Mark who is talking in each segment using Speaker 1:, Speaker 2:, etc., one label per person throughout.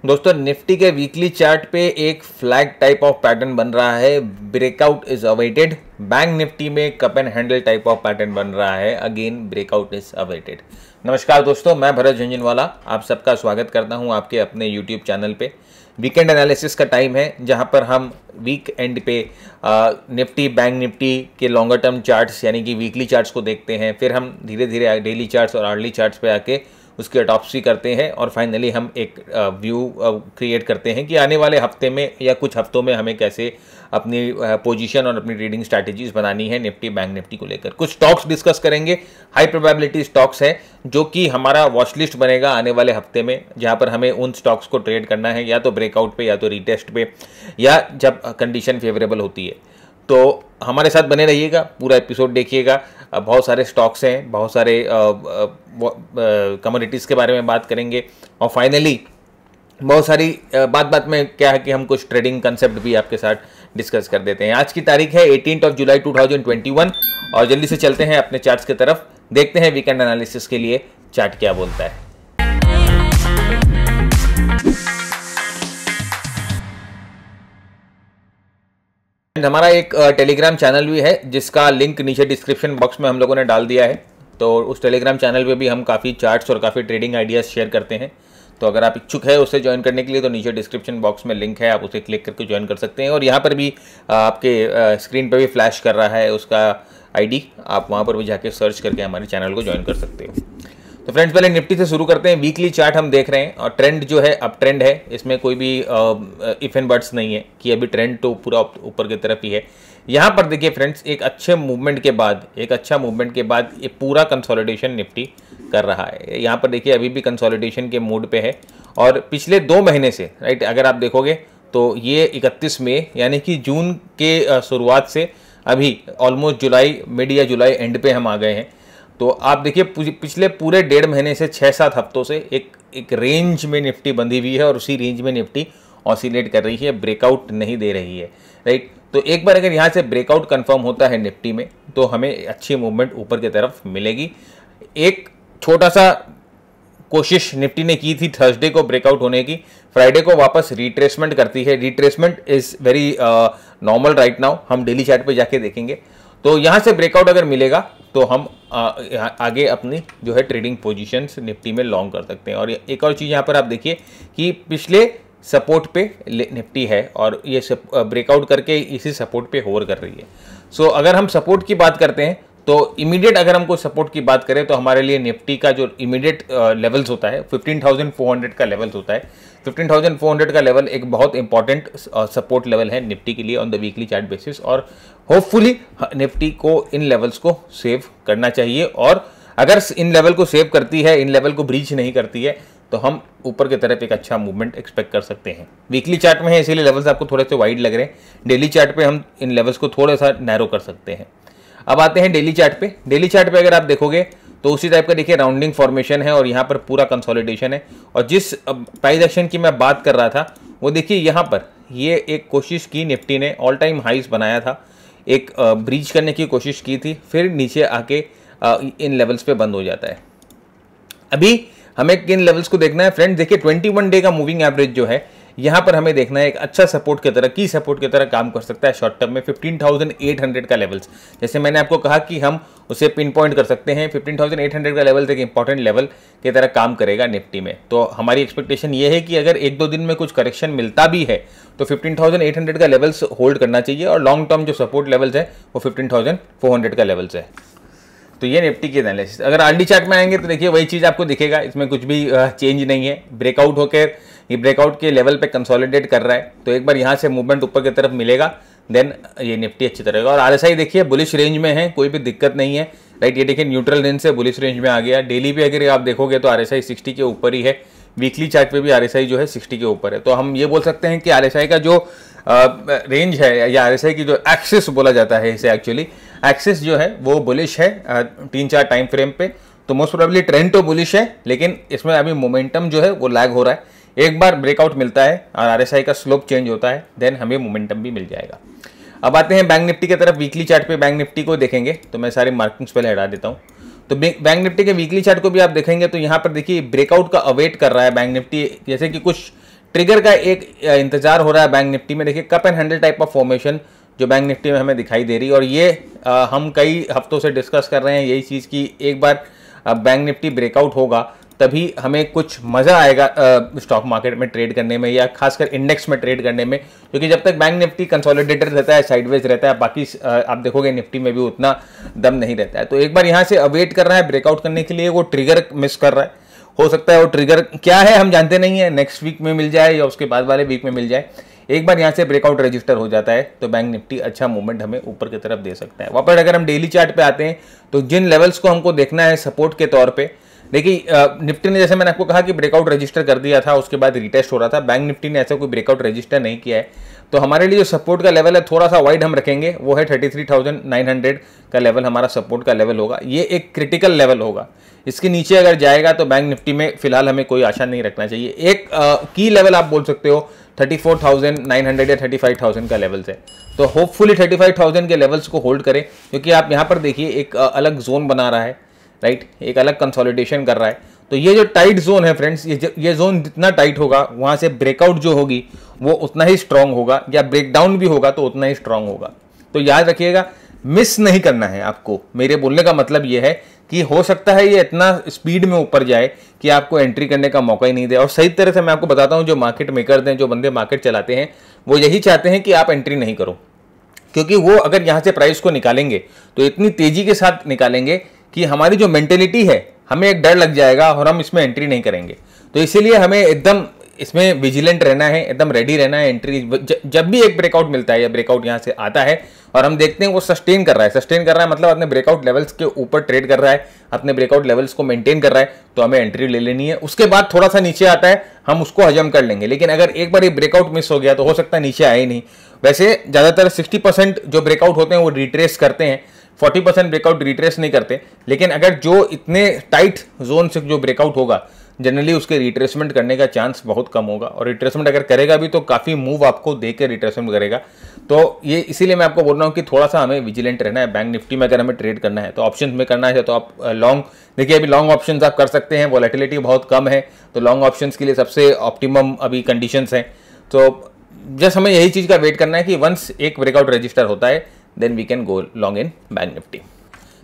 Speaker 1: दोस्तों निफ्टी के weekly chart पे एक फ्लैग टाइप ऑफ पैटर्न बन रहा है, breakout is awaited. Bank Nifty में cup and handle type of pattern बन रहा है, अगेन ब्रेकआउट इज अवेटेड। नमस्कार दोस्तों, मैं भरत झुंझुनवाला आप सबका स्वागत करता हूं आपके अपने यूट्यूब चैनल पे। वीकेंड एनालिसिस का टाइम है जहां पर हम वीक एंड पे निफ्टी बैंक निफ्टी के लॉन्गर टर्म चार्ट्स यानी कि वीकली चार्ट्स को देखते हैं, फिर हम धीरे धीरे डेली चार्ट्स और आवर्ली चार्ट्स पे आके उसकी अटॉप्सी करते हैं और फाइनली हम एक व्यू क्रिएट करते हैं कि आने वाले हफ्ते में या कुछ हफ्तों में हमें कैसे अपनी पोजीशन और अपनी ट्रेडिंग स्ट्रैटेजीज बनानी है निफ्टी बैंक निफ्टी को लेकर। कुछ स्टॉक्स डिस्कस करेंगे, हाई प्रोबेबिलिटी स्टॉक्स है जो कि हमारा वॉच लिस्ट बनेगा आने वाले हफ्ते में, जहां पर हमें उन स्टॉक्स को ट्रेड करना है या तो ब्रेकआउट पे या तो रीटेस्ट पे या जब कंडीशन फेवरेबल होती है। तो हमारे साथ बने रहिएगा, पूरा एपिसोड देखिएगा। बहुत सारे स्टॉक्स हैं, बहुत सारे कमोडिटीज़ के बारे में बात करेंगे और फाइनली बहुत सारी बात में क्या है कि हम कुछ ट्रेडिंग कंसेप्ट भी आपके साथ डिस्कस कर देते हैं। आज की तारीख है 18 जुलाई 2021 और जल्दी से चलते हैं अपने चार्ट्स की तरफ, देखते हैं वीकेंड एनालिसिस के लिए चार्ट क्या बोलता है। हमारा एक टेलीग्राम चैनल भी है जिसका लिंक नीचे डिस्क्रिप्शन बॉक्स में हम लोगों ने डाल दिया है। तो उस टेलीग्राम चैनल पे भी हम काफ़ी चार्ट्स और काफ़ी ट्रेडिंग आइडियाज़ शेयर करते हैं। तो अगर आप इच्छुक है उसे ज्वाइन करने के लिए तो नीचे डिस्क्रिप्शन बॉक्स में लिंक है, आप उसे क्लिक करके ज्वाइन कर सकते हैं। और यहाँ पर भी आपके स्क्रीन पर भी फ्लैश कर रहा है उसका आईडी, आप वहाँ पर भी जाके सर्च करके हमारे चैनल को ज्वाइन कर सकते हो। तो फ्रेंड्स पहले निफ्टी से शुरू करते हैं। वीकली चार्ट हम देख रहे हैं और ट्रेंड जो है अप ट्रेंड है, इसमें कोई भी इफ एंड बट्स नहीं है कि अभी ट्रेंड तो पूरा ऊपर की तरफ ही है। यहाँ पर देखिए फ्रेंड्स, एक अच्छा मूवमेंट के बाद ये पूरा कंसोलिडेशन निफ्टी कर रहा है। यहाँ पर देखिए अभी भी कंसोलिडेशन के मूड पे है और पिछले 2 महीने से राइट अगर आप देखोगे तो ये 31 मई यानी कि जून के शुरुआत से अभी ऑलमोस्ट जुलाई मिड या जुलाई एंड पे हम आ गए हैं। तो आप देखिए पिछले पूरे 1.5 महीने से 6-7 हफ्तों से एक रेंज में निफ्टी बंधी हुई है और उसी रेंज में निफ्टी ऑसिलेट कर रही है, ब्रेकआउट नहीं दे रही है, राइट। तो एक बार अगर यहाँ से ब्रेकआउट कंफर्म होता है निफ्टी में तो हमें अच्छी मूवमेंट ऊपर की तरफ मिलेगी। एक छोटा सा कोशिश निफ्टी ने की थी थर्सडे को ब्रेकआउट होने की, फ्राइडे को वापस रिट्रेसमेंट करती है। Retracement is very normal right now, हम डेली चार्ट पे जाके देखेंगे। तो यहाँ से ब्रेकआउट अगर मिलेगा तो हम आगे अपनी जो है ट्रेडिंग पोजीशंस निफ्टी में लॉन्ग कर सकते हैं। और एक और चीज़ यहाँ पर आप देखिए कि पिछले सपोर्ट पे निफ्टी है और ये ब्रेकआउट करके इसी सपोर्ट पे होवर कर रही है। सो अगर हम सपोर्ट की बात करते हैं तो इमीडिएट अगर हम कोई सपोर्ट की बात करें तो हमारे लिए निफ्टी का जो इमीडिएट लेवल्स होता है 15,400 का लेवल्स होता है। 15,400 का लेवल एक बहुत इंपॉर्टेंट सपोर्ट लेवल है निफ्टी के लिए on the weekly chart basis और होपफुली निफ्टी को इन लेवल्स को सेव करना चाहिए। और अगर इन लेवल को सेव करती है, इन लेवल को ब्रीच नहीं करती है तो हम ऊपर की तरफ एक अच्छा मूवमेंट एक्सपेक्ट कर सकते हैं। वीकली चार्ट में है इसीलिए लेवल्स आपको थोड़े से वाइड लग रहे हैं, डेली चार्ट पे हम इन लेवल्स को थोड़ा सा नैरो कर सकते हैं। अब आते हैं डेली चार्ट पे। डेली चार्ट पे अगर आप देखोगे तो उसी टाइप का देखिए राउंडिंग फॉर्मेशन है और यहाँ पर पूरा कंसोलिडेशन है। और जिस प्राइस एक्शन की मैं बात कर रहा था वो देखिए यहाँ पर ये एक कोशिश की निफ्टी ने, ऑल टाइम हाइस बनाया था, एक ब्रीच करने की कोशिश की थी, फिर नीचे आके इन लेवल्स पे बंद हो जाता है। अभी हमें किन लेवल्स को देखना है फ्रेंड, देखिए 21 डे का मूविंग एवरेज जो है यहाँ पर हमें देखना है एक अच्छा सपोर्ट की तरह, की सपोर्ट की तरह काम कर सकता है शॉर्ट टर्म में 15,800 का लेवल्स। जैसे मैंने आपको कहा कि हम उसे पिन पॉइंट कर सकते हैं, 15,800 का लेवल एक इंपॉर्टेंट लेवल की तरह काम करेगा निफ्टी में। तो हमारी एक्सपेक्टेशन ये है कि अगर 1-2 दिन में कुछ करेक्शन मिलता भी है तो 15,800 का लेवल्स होल्ड करना चाहिए और लॉन्ग टर्म जो सपोर्ट लेवल्स है वो 15,400 का लेवल्स है। तो ये निफ्टी की एनालिसिस। अगर आरडी चार्ट में आएंगे तो देखिए वही चीज़ आपको दिखेगा, इसमें कुछ भी चेंज नहीं है। ब्रेकआउट होकर ये ब्रेकआउट के लेवल पे कंसोलिडेट कर रहा है, तो एक बार यहाँ से मूवमेंट ऊपर की तरफ मिलेगा देन ये निफ्टी अच्छी तरह और आरएसआई देखिए बुलिश रेंज में है, कोई भी दिक्कत नहीं है, राइट। ये देखिए न्यूट्रल रेंज से बुलिश रेंज में आ गया। डेली पे अगर आप देखोगे तो आरएसआई 60 के ऊपर ही है, वीकली चार्ट पे भी आरएसआई जो है 60 के ऊपर है। तो हम ये बोल सकते हैं कि आरएसआई का जो रेंज है या आरएसआई की जो एक्सिस बोला जाता है इसे, एक्चुअली एक्सिस जो है वो बुलिश है 3-4 टाइम फ्रेम पे। तो मोस्ट प्रोबेबली ट्रेंड तो बुलिश है लेकिन इसमें अभी मोमेंटम जो है वो लैग हो रहा है। एक बार ब्रेकआउट मिलता है और आरएसआई का स्लोप चेंज होता है देन हमें मोमेंटम भी मिल जाएगा। अब आते हैं बैंक निफ्टी की तरफ। वीकली चार्ट पे बैंक निफ्टी को देखेंगे तो मैं सारे मार्किंग्स पहले हटा देता हूँ। तो बैंक निफ्टी के वीकली चार्ट को भी आप देखेंगे तो यहाँ पर देखिए ब्रेकआउट का अवेट कर रहा है बैंक निफ्टी, जैसे कि कुछ ट्रिगर का एक इंतजार हो रहा है बैंक निफ्टी में। देखिए cup and handle type of formation जो बैंक निफ्टी में हमें दिखाई दे रही है, और ये हम कई हफ्तों से डिस्कस कर रहे हैं यही चीज़ की एक बार बैंक निफ्टी ब्रेकआउट होगा तभी हमें कुछ मज़ा आएगा स्टॉक मार्केट में ट्रेड करने में या खासकर इंडेक्स में ट्रेड करने में, क्योंकि जब तक बैंक निफ्टी कंसोलिडेटेड रहता है, साइडवेज रहता है, बाकी आप देखोगे निफ्टी में भी उतना दम नहीं रहता है। तो एक बार यहाँ से अवेट कर रहा है ब्रेकआउट करने के लिए, वो ट्रिगर मिस कर रहा है। हो सकता है वो ट्रिगर क्या है हम जानते नहीं है, नेक्स्ट वीक में मिल जाए या उसके बाद वाले वीक में मिल जाए। एक बार यहाँ से ब्रेकआउट रजिस्टर हो जाता है तो बैंक निफ्टी अच्छा मूवमेंट हमें ऊपर की तरफ दे सकता है। वापस अगर हम डेली चार्ट पे आते हैं तो जिन लेवल्स को हमको देखना है सपोर्ट के तौर पे, देखिए निफ्टी ने जैसे मैंने आपको कहा कि ब्रेकआउट रजिस्टर कर दिया था, उसके बाद रिटेस्ट हो रहा था। बैंक निफ्टी ने ऐसा कोई ब्रेकआउट रजिस्टर नहीं किया है, तो हमारे लिए जो सपोर्ट का लेवल है थोड़ा सा वाइड हम रखेंगे, वो है 33,900 का लेवल हमारा सपोर्ट का लेवल होगा। ये एक क्रिटिकल लेवल होगा, इसके नीचे अगर जाएगा तो बैंक निफ्टी में फिलहाल हमें कोई आशा नहीं रखना चाहिए। एक की लेवल आप बोल सकते हो 34,900 या 35,000 का लेवल्स है, तो होपफुली 35,000 के लेवल्स को होल्ड करें, क्योंकि आप यहाँ पर देखिए एक अलग जोन बना रहा है, राइट, एक अलग कंसोलिडेशन कर रहा है। तो ये जो टाइट जोन है फ्रेंड्स, ये जोन जितना टाइट होगा वहाँ से ब्रेकआउट जो होगी वो उतना ही स्ट्रांग होगा, या ब्रेकडाउन भी होगा तो उतना ही स्ट्रांग होगा। तो याद रखिएगा, मिस नहीं करना है आपको। मेरे बोलने का मतलब ये है कि हो सकता है ये इतना स्पीड में ऊपर जाए कि आपको एंट्री करने का मौका ही नहीं दे। और सही तरह से मैं आपको बताता हूँ, जो मार्केट मेकर्स हैं, जो बंदे मार्केट चलाते हैं, वो यही चाहते हैं कि आप एंट्री नहीं करो, क्योंकि वो अगर यहाँ से प्राइस को निकालेंगे तो इतनी तेजी के साथ निकालेंगे कि हमारी जो मेंटेलिटी है, हमें एक डर लग जाएगा और हम इसमें एंट्री नहीं करेंगे। तो इसीलिए हमें एकदम इसमें विजिलेंट रहना है, एकदम रेडी रहना है। एंट्री जब भी एक ब्रेकआउट मिलता है या ब्रेकआउट यहाँ से आता है और हम देखते हैं वो सस्टेन कर रहा है मतलब अपने ब्रेकआउट लेवल्स के ऊपर ट्रेड कर रहा है, अपने ब्रेकआउट लेवल्स को मेंटेन कर रहा है, तो हमें एंट्री ले लेनी है। उसके बाद थोड़ा सा नीचे आता है, हम उसको हजम कर लेंगे। लेकिन अगर एक बार ये ब्रेकआउट मिस हो गया तो हो सकता है नीचे आए ही नहीं। वैसे ज़्यादातर 60% जो ब्रेकआउट होते हैं वो रिट्रेस करते हैं, 40% ब्रेकआउट रिट्रेस नहीं करते। लेकिन अगर जो इतने टाइट जोन से जो ब्रेकआउट होगा, जनरली उसके रिट्रेसमेंट करने का चांस बहुत कम होगा, और रिट्रेसमेंट अगर करेगा भी तो काफ़ी मूव आपको देकर रिट्रेसमेंट करेगा। तो ये इसीलिए मैं आपको बोल रहा हूँ कि थोड़ा सा हमें विजिलेंट रहना है। बैंक निफ्टी में अगर हमें ट्रेड करना है तो ऑप्शन में करना है तो आप लॉन्ग, देखिए अभी लॉन्ग ऑप्शंस आप कर सकते हैं, वॉलेटिलिटी बहुत कम है, तो लॉन्ग ऑप्शंस के लिए सबसे ऑप्टिमम अभी कंडीशंस हैं। तो जस्ट हमें यही चीज़ का वेट करना है कि वंस एक ब्रेकआउट रजिस्टर होता है then we can go long in bank nifty.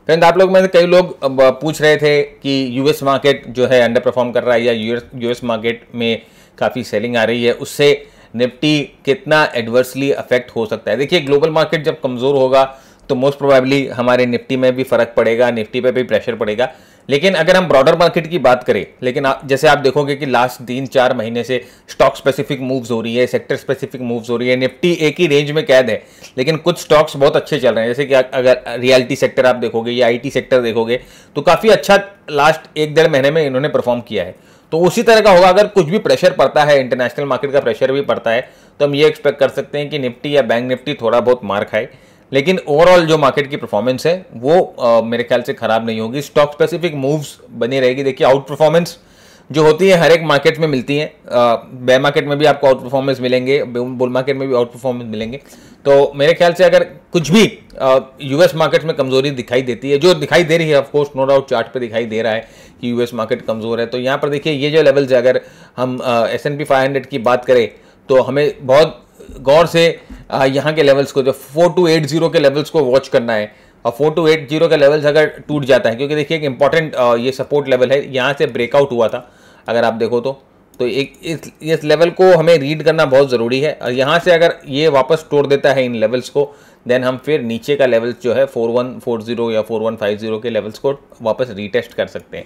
Speaker 1: Friend, आप लोग में से कई लोग पूछ रहे थे कि यूएस मार्केट जो है अंडर परफॉर्म कर रहा है, या यूएस मार्केट में काफ़ी सेलिंग आ रही है, उससे निफ्टी कितना एडवर्सली अफेक्ट हो सकता है। देखिए ग्लोबल मार्केट जब कमज़ोर होगा तो मोस्ट प्रोबेबली हमारे निफ्टी में भी फ़र्क पड़ेगा, निफ्टी पे भी प्रेशर पड़ेगा। लेकिन अगर हम ब्रॉडर मार्केट की बात करें, लेकिन जैसे आप देखोगे कि लास्ट 3-4 महीने से स्टॉक स्पेसिफिक मूव्स हो रही है, सेक्टर स्पेसिफिक मूव्स हो रही है। निफ्टी एक ही रेंज में कैद है, लेकिन कुछ स्टॉक्स बहुत अच्छे चल रहे हैं। जैसे कि अगर रियलिटी सेक्टर आप देखोगे या आईटी सेक्टर देखोगे तो काफ़ी अच्छा लास्ट 1-1.5 महीने में इन्होंने परफॉर्म किया है। तो उसी तरह का होगा, अगर कुछ भी प्रेशर पड़ता है, इंटरनेशनल मार्केट का प्रेशर भी पड़ता है, तो हम ये एक्सपेक्ट कर सकते हैं कि निफ्टी या बैंक निफ्टी थोड़ा बहुत मार खाए। लेकिन ओवरऑल जो मार्केट की परफॉर्मेंस है वो मेरे ख्याल से खराब नहीं होगी, स्टॉक स्पेसिफिक मूव्स बनी रहेगी। देखिए आउट परफॉर्मेंस जो होती है हर एक मार्केट में मिलती है, बेयर मार्केट में भी आपको आउट परफॉर्मेंस मिलेंगे, बुल मार्केट में भी आउट परफॉर्मेंस मिलेंगे। तो मेरे ख्याल से अगर कुछ भी यूएस मार्केट में कमजोरी दिखाई देती है, जो दिखाई दे रही है, of course no doubt chart पे दिखाई दे रहा है कि यूएस मार्केट कमजोर है, तो यहाँ पर देखिए ये जो लेवल्स है, अगर हम S&P 500 की बात करें तो हमें बहुत गौर से यहाँ के लेवल्स को, जो 4280 के लेवल्स को वॉच करना है। और 4280 के लेवल्स अगर टूट जाता है, क्योंकि देखिए एक इंपॉर्टेंट ये सपोर्ट लेवल है, यहाँ से ब्रेकआउट हुआ था अगर आप देखो तो एक इस लेवल को हमें रीड करना बहुत ज़रूरी है। और यहाँ से अगर ये वापस तोड़ देता है इन लेवल्स को, देन हम फिर नीचे का लेवल्स जो है 4140 या 4150 के लेवल्स को वापस रीटेस्ट कर सकते हैं।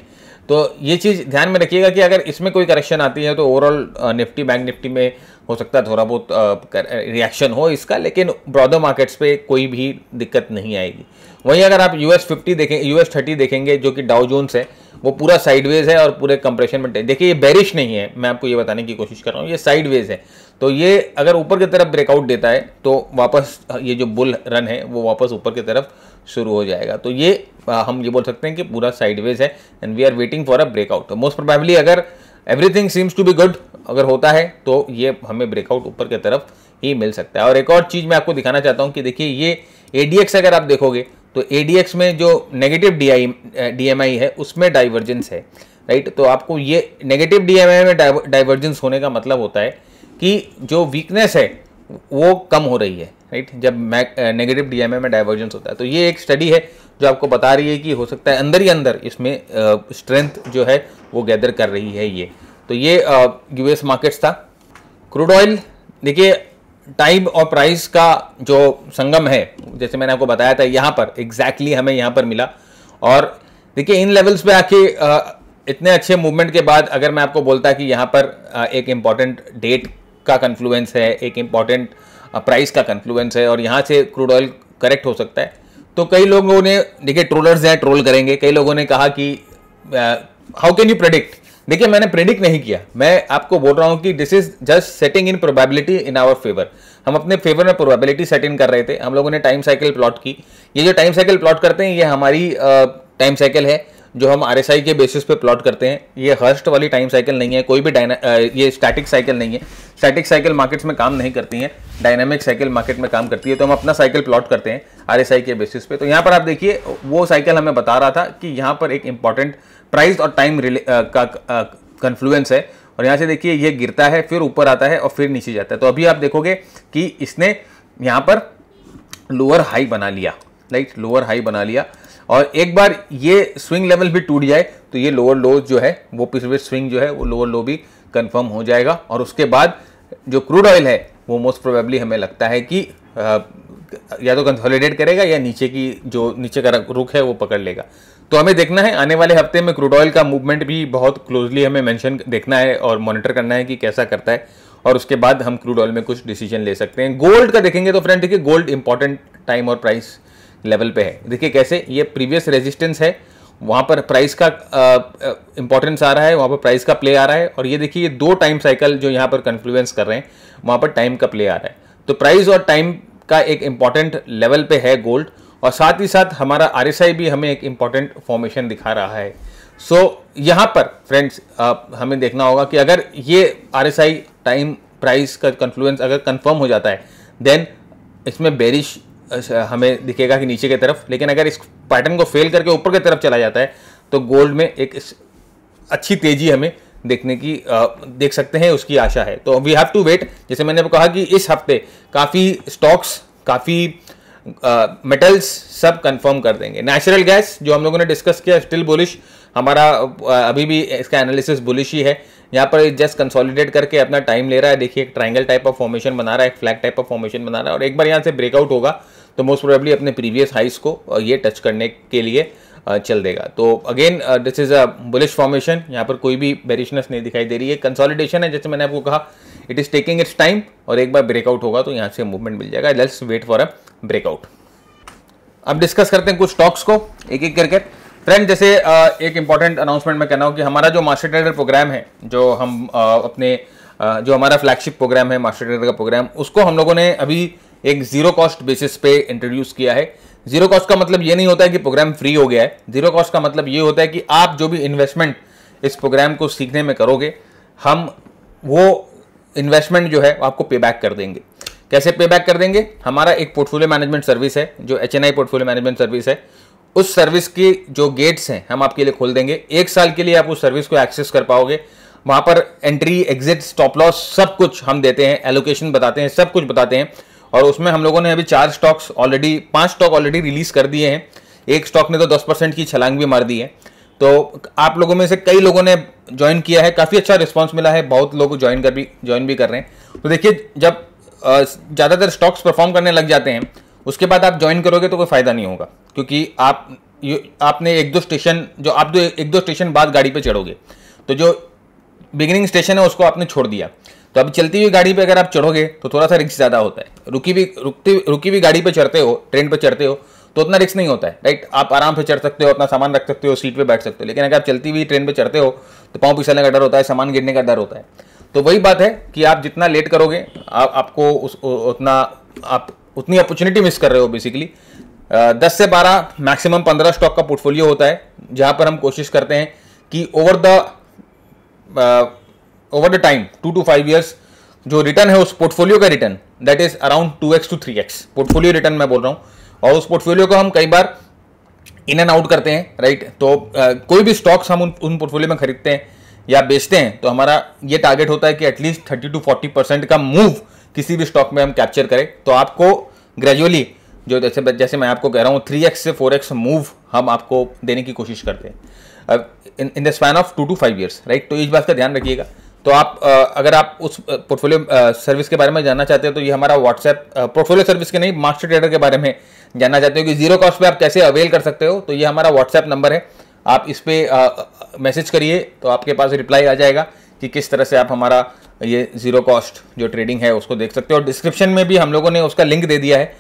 Speaker 1: तो ये चीज़ ध्यान में रखिएगा कि अगर इसमें कोई करेक्शन आती है तो ओवरऑल निफ्टी बैंक निफ्टी में हो सकता है थोड़ा बहुत रिएक्शन हो इसका, लेकिन ब्रॉडर मार्केट्स पे कोई भी दिक्कत नहीं आएगी। वहीं अगर आप US 50 देखें, US 30 देखेंगे, जो कि डाउ जोन्स है, वो पूरा साइडवेज है और पूरे कंप्रेशन में, देखिए ये बेरिश नहीं है, मैं आपको ये बताने की कोशिश कर रहा हूँ, ये साइडवेज है। तो ये अगर ऊपर की तरफ ब्रेकआउट देता है तो वापस ये जो बुल रन है वो वापस ऊपर की तरफ शुरू हो जाएगा। तो ये हम ये बोल सकते हैं कि पूरा साइडवेज है and we are waiting for a breakout. तो मोस्ट प्रोबेबली अगर everything seems to be good अगर होता है तो ये हमें ब्रेकआउट ऊपर की तरफ ही मिल सकता है। और एक और चीज़ मैं आपको दिखाना चाहता हूँ कि देखिए ये ADX अगर आप देखोगे तो ADX में जो नेगेटिव DMI है उसमें डाइवर्जेंस है, राइट। तो आपको ये नेगेटिव DMI में डाइवर्जेंस होने का मतलब होता है कि जो वीकनेस है वो कम हो रही है, राइट, जब नेगेटिव DMI में डाइवर्जेंस होता है। तो ये एक स्टडी है जो आपको बता रही है कि हो सकता है अंदर ही अंदर इसमें स्ट्रेंथ जो है वो गैदर कर रही है ये। तो ये US मार्केट्स था। क्रूड ऑयल देखिए टाइम और प्राइस का जो संगम है, जैसे मैंने आपको बताया था, यहाँ पर एग्जैक्टली हमें यहाँ पर मिला। और देखिए इन लेवल्स पे आके इतने अच्छे मूवमेंट के बाद अगर मैं आपको बोलता कि यहाँ पर एक इम्पॉर्टेंट डेट का कन्फ्लुएंस है, एक इम्पॉर्टेंट प्राइस का कन्फ्लुएंस है और यहाँ से क्रूड ऑयल करेक्ट हो सकता है, तो कई लोगों ने, देखिए ट्रोलर्स हैं, ट्रोल करेंगे। कई लोगों ने कहा कि हाउ कैन यू प्रेडिक्ट। देखिए मैंने प्रेडिक्ट नहीं किया, मैं आपको बोल रहा हूं कि this is just setting in probability in our favour. हम अपने फेवर में प्रोबेबिलिटी सेट इन कर रहे थे। हम लोगों ने टाइम साइकिल प्लॉट की। ये जो टाइम साइकिल प्लॉट करते हैं ये हमारी टाइम साइकिल है जो हम RSI के बेसिस पे प्लॉट करते हैं। ये हर्स्ट वाली टाइम साइकिल नहीं है, कोई भी ये स्टैटिक साइकिल नहीं है। स्टैटिक साइकिल मार्केट्स में काम नहीं करती हैं, डायनामिक साइकिल मार्केट में काम करती है। तो हम अपना साइकिल प्लॉट करते हैं RSI के बेसिस पे। तो यहाँ पर आप देखिए वो साइकिल हमें बता रहा था कि यहाँ पर एक इंपॉर्टेंट प्राइस और टाइम का कन्फ्लुएंस है। और यहाँ से देखिए ये गिरता है, फिर ऊपर आता है और फिर नीचे जाता है। तो अभी आप देखोगे कि इसने यहाँ पर लोअर हाई बना लिया, राइट, लोअर हाई बना लिया। और एक बार ये स्विंग लेवल भी टूट जाए तो ये लोअर लो जो है वो पिछले स्विंग जो है वो लोअर लो भी कंफर्म हो जाएगा। और उसके बाद जो क्रूड ऑयल है वो मोस्ट प्रोबेबली हमें लगता है कि या तो कंसोलिडेट करेगा या नीचे की जो नीचे का रुख है वो पकड़ लेगा। तो हमें देखना है आने वाले हफ्ते में क्रूड ऑयल का मूवमेंट भी बहुत क्लोजली हमें मेंशन देखना है और मॉनिटर करना है कि कैसा करता है। और उसके बाद हम क्रूड ऑयल में कुछ डिसीजन ले सकते हैं। गोल्ड का देखेंगे तो फ्रेंड देखिए गोल्ड इंपॉर्टेंट टाइम और प्राइस लेवल पे है। देखिए कैसे ये प्रीवियस रेजिस्टेंस है, वहाँ पर प्राइस का इंपॉर्टेंस आ रहा है, वहाँ पर प्राइस का प्ले आ रहा है। और ये देखिए ये दो टाइम साइकिल जो यहाँ पर कन्फ्लुएंस कर रहे हैं वहाँ पर टाइम का प्ले आ रहा है। तो प्राइस और टाइम का एक इंपॉर्टेंट लेवल पे है गोल्ड। और साथ ही साथ हमारा RSI भी हमें एक इंपॉर्टेंट फॉर्मेशन दिखा रहा है। सो यहाँ पर फ्रेंड्स हमें देखना होगा कि अगर ये RSI टाइम प्राइस का कन्फ्लुएंस अगर कंफर्म हो जाता है देन इसमें बेरिश हमें दिखेगा कि नीचे की तरफ। लेकिन अगर इस पैटर्न को फेल करके ऊपर की तरफ चला जाता है तो गोल्ड में एक अच्छी तेजी हमें देखने की देख सकते हैं, उसकी आशा है। तो वी हैव टू वेट। जैसे मैंने कहा कि इस हफ्ते काफ़ी स्टॉक्स, काफ़ी मेटल्स सब कंफर्म कर देंगे। नेचुरल गैस जो हम लोगों ने डिस्कस किया स्टिल बुलिश, हमारा अभी भी इसका एनालिसिस बुलिश ही है। यहाँ पर जस्ट कंसोलिडेट करके अपना टाइम ले रहा है। देखिए एक ट्रायंगल टाइप ऑफ फॉर्मेशन बना रहा है, एक फ्लैग टाइप ऑफ फॉर्मेशन बना रहा है। और एक बार यहाँ से ब्रेकआउट होगा तो मोस्ट प्रोबेबली अपने प्रीवियस हाइस को ये टच करने के लिए चल देगा। तो again this is a bullish formation. यहाँ पर कोई भी बेरिशनेस नहीं दिखाई दे रही है, कंसोलिडेशन है। जैसे मैंने आपको कहा it is taking it's time और एक बार ब्रेकआउट होगा तो यहाँ से मूवमेंट मिल जाएगा। Let's wait for a breakout. अब डिस्कस करते हैं कुछ स्टॉक्स को एक एक करके। फ्रेंड जैसे एक इंपॉर्टेंट अनाउंसमेंट मैं कहना हूँ कि हमारा जो मास्टर ट्रेडर प्रोग्राम है, जो हम अपने जो हमारा फ्लैगशिप प्रोग्राम है मास्टर ट्रेडर का प्रोग्राम, उसको हम लोगों ने अभी एक जीरो कॉस्ट बेसिस पे इंट्रोड्यूस किया है। जीरो कॉस्ट का मतलब ये नहीं होता है कि प्रोग्राम फ्री हो गया है। जीरो कॉस्ट का मतलब ये होता है कि आप जो भी इन्वेस्टमेंट इस प्रोग्राम को सीखने में करोगे, हम वो इन्वेस्टमेंट जो है आपको पे बैक कर देंगे। कैसे पे बैक कर देंगे? हमारा एक पोर्टफोलियो मैनेजमेंट सर्विस है जो HNI पोर्टफोलियो मैनेजमेंट सर्विस है। उस सर्विस की जो गेट्स हैं हम आपके लिए खोल देंगे। 1 साल के लिए आप उस सर्विस को एक्सेस कर पाओगे। वहाँ पर एंट्री, एग्जिट, स्टॉप लॉस सब कुछ हम देते हैं, एलोकेशन बताते हैं, सब कुछ बताते हैं। और उसमें हम लोगों ने अभी 5 स्टॉक ऑलरेडी रिलीज कर दिए हैं। एक स्टॉक ने तो 10% की छलांग भी मार दी है। तो आप लोगों में से कई लोगों ने ज्वाइन किया है, काफ़ी अच्छा रिस्पॉन्स मिला है, बहुत लोग ज्वाइन भी कर रहे हैं। तो देखिए जब ज़्यादातर स्टॉक्स परफॉर्म करने लग जाते हैं उसके बाद आप ज्वाइन करोगे तो कोई फ़ायदा नहीं होगा, क्योंकि आपने एक दो स्टेशन बाद गाड़ी पे चढ़ोगे। तो जो बिगिनिंग स्टेशन है उसको आपने छोड़ दिया। तो अब चलती हुई गाड़ी पे अगर आप चढ़ोगे तो थोड़ा सा रिस्क ज़्यादा होता है। रुकी हुई गाड़ी पे चढ़ते हो, ट्रेन पे चढ़ते हो तो उतना रिस्क नहीं होता है, राइट। आप आराम से चढ़ सकते हो, अपना सामान रख सकते हो, सीट पे बैठ सकते हो। लेकिन अगर आप चलती हुई ट्रेन पे चढ़ते हो तो पाँव फिसलने का डर होता है, सामान गिरने का डर होता है। तो वही बात है कि आप जितना लेट करोगे आपको उतनी अपॉर्चुनिटी मिस कर रहे हो बेसिकली। 10 से 12 मैक्सिमम 15 स्टॉक का पोर्टफोलियो होता है, जहां पर हम कोशिश करते हैं कि over the time 2 to 5 years जो रिटर्न है उस पोर्टफोलियो का return that is around 2x to 3x portfolio return मैं बोल रहा हूं। और उस पोर्टफोलियो को हम कई बार इन एंड आउट करते हैं, राइट। तो कोई भी स्टॉक्स हम उन पोर्टफोलियो में खरीदते हैं या बेचते हैं तो हमारा ये टारगेट होता है कि एटलीस्ट 30 to 40% का मूव किसी भी स्टॉक में हम कैप्चर करें। तो आपको ग्रेजुअली जो जैसे मैं आपको कह रहा हूँ 3x से 4x मूव हम आपको देने की कोशिश करते हैं in the span of 2 to 5 years, right. तो इस बात का ध्यान रखिएगा। तो आप अगर आप उस पोर्टफोलियो सर्विस के बारे में जानना चाहते हो तो ये हमारा व्हाट्सएप पोर्टफोलियो सर्विस के नहीं, मास्टर ट्रेडर के बारे में जानना चाहते हो कि जीरो कॉस्ट पे आप कैसे अवेल कर सकते हो, तो ये हमारा व्हाट्सएप नंबर है। आप इस पर मैसेज करिए तो आपके पास रिप्लाई आ जाएगा कि किस तरह से आप हमारा ये जीरो कॉस्ट जो ट्रेडिंग है उसको देख सकते हो। और डिस्क्रिप्शन में भी हम लोगों ने उसका लिंक दे दिया है